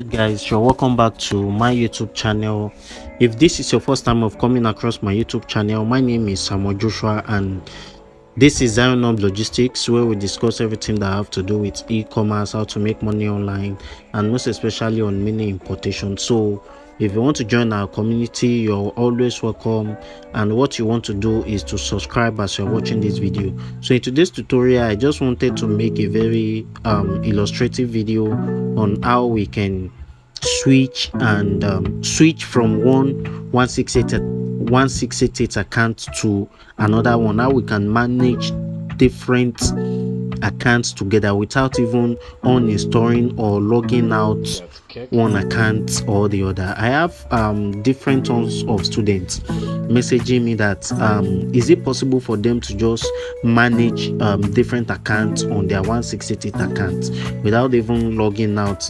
Guys, you're welcome back to my YouTube channel. If this is your first time of coming across my YouTube channel, my name is Samuel Joshua and this is 𝐬𝐲 Logistics, where we discuss everything that have to do with e-commerce, how to make money online, and most especially on mini importation. So if you want to join our community, you're always welcome, and what you want to do is to subscribe as you're watching this video. So in today's tutorial, I just wanted to make a very illustrative video on how we can switch from one 1688 account to another one, how we can manage different accounts together without even uninstalling or logging out one account or the other. I have different tons of students messaging me that is it possible for them to just manage different accounts on their 1688 account without even logging out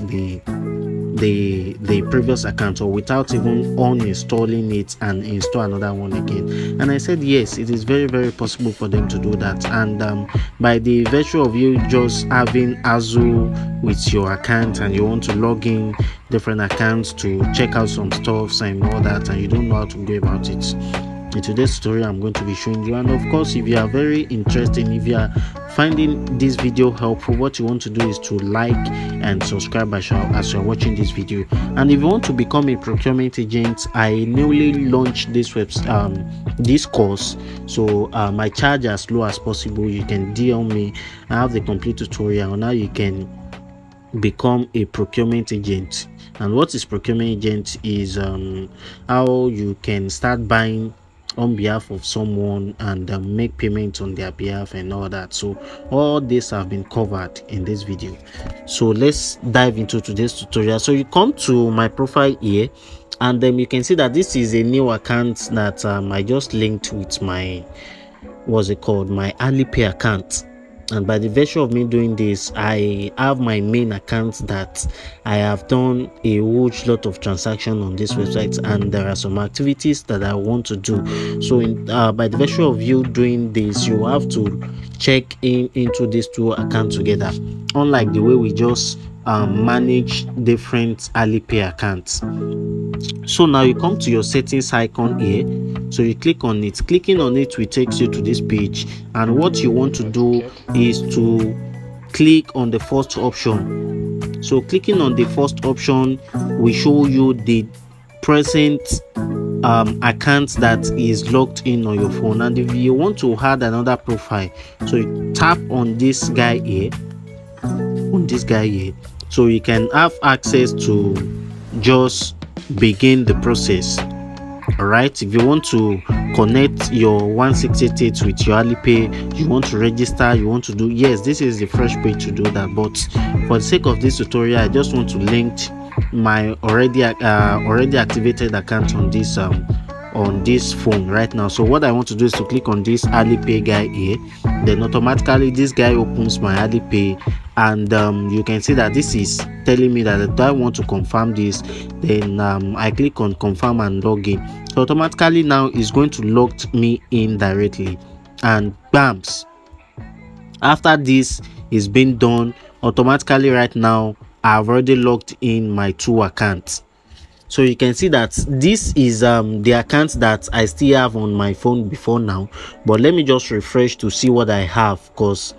the previous account, or without even uninstalling it and install another one again. And I said yes, it is very possible for them to do that. And by the virtue of you just having 𝐼𝐼𝐼 with your account and you want to log in different accounts to check out some stuff and all that, and you don't know how to go about it, in today's tutorial I'm going to be showing you. And of course, if you are very interested, if you are finding this video helpful, what you want to do is to like and subscribe as you're watching this video. And if you want to become a procurement agent, I newly launched this this course, so I charge as low as possible. You can DM me. I have the complete tutorial on how you can become a procurement agent. And what is procurement agent is how you can start buying on behalf of someone and make payments on their behalf and all that. So all this have been covered in this video. So let's dive into today's tutorial. So you come to my profile here, and then you can see that this is a new account that I just linked with my my Alipay account. And by the virtue of me doing this, I have my main account that I have done a huge lot of transactions on this website, and there are some activities that I want to do. So by the virtue of you doing this, you have to check into these two accounts together, unlike the way we just manage different Alipay accounts. So now you come to your settings icon here, so you click on it. Clicking on it will take you to this page, and what you want to do is to click on the first option. So clicking on the first option will show you the present account that is logged in on your phone. And if you want to add another profile, so you tap on this guy here, so you can have access to just begin the process. All right, if you want to connect your 1688 with your Alipay, you want to register, you want to do, yes, this is the fresh page to do that. But for the sake of this tutorial, I just want to link my already activated account on this phone right now. So what I want to do is to click on this Alipay guy here, then automatically this guy opens my Alipay, and you can see that this is telling me that I want to confirm this. Then I click on confirm and login. So automatically now it's going to log me in directly, and bams, after this is being done automatically, right now I've already logged in my two accounts. So you can see that this is the account that I still have on my phone before now, but let me just refresh to see what I have, because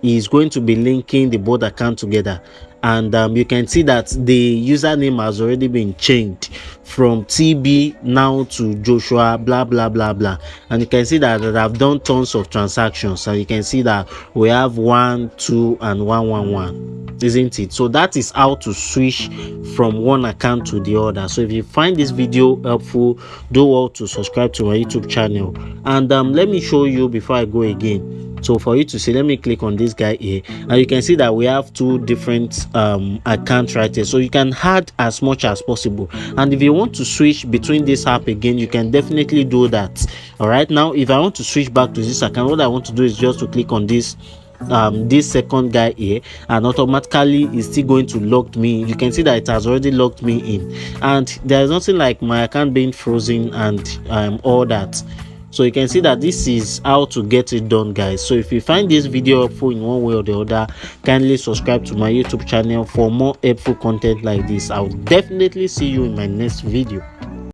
is going to be linking the both account together. And you can see that the username has already been changed from TB now to Joshua blah blah blah blah. And you can see that I've done tons of transactions, and you can see that we have 1, 2 and 111, isn't it? So that is how to switch from one account to the other. So if you find this video helpful, do well to subscribe to my YouTube channel. And let me show you before I go again. So for you to see, let me click on this guy here, and you can see that we have two different accounts right here. So you can add as much as possible, and if you want to switch between this app again, you can definitely do that. All right, now if I want to switch back to this account, what I want to do is just to click on this second guy here, and automatically it's still going to log me. You can see that it has already logged me in, and there's nothing like my account being frozen and all that. So you can see that this is how to get it done, guys. So if you find this video helpful in one way or the other, kindly subscribe to my YouTube channel for more helpful content like this. I'll definitely see you in my next video.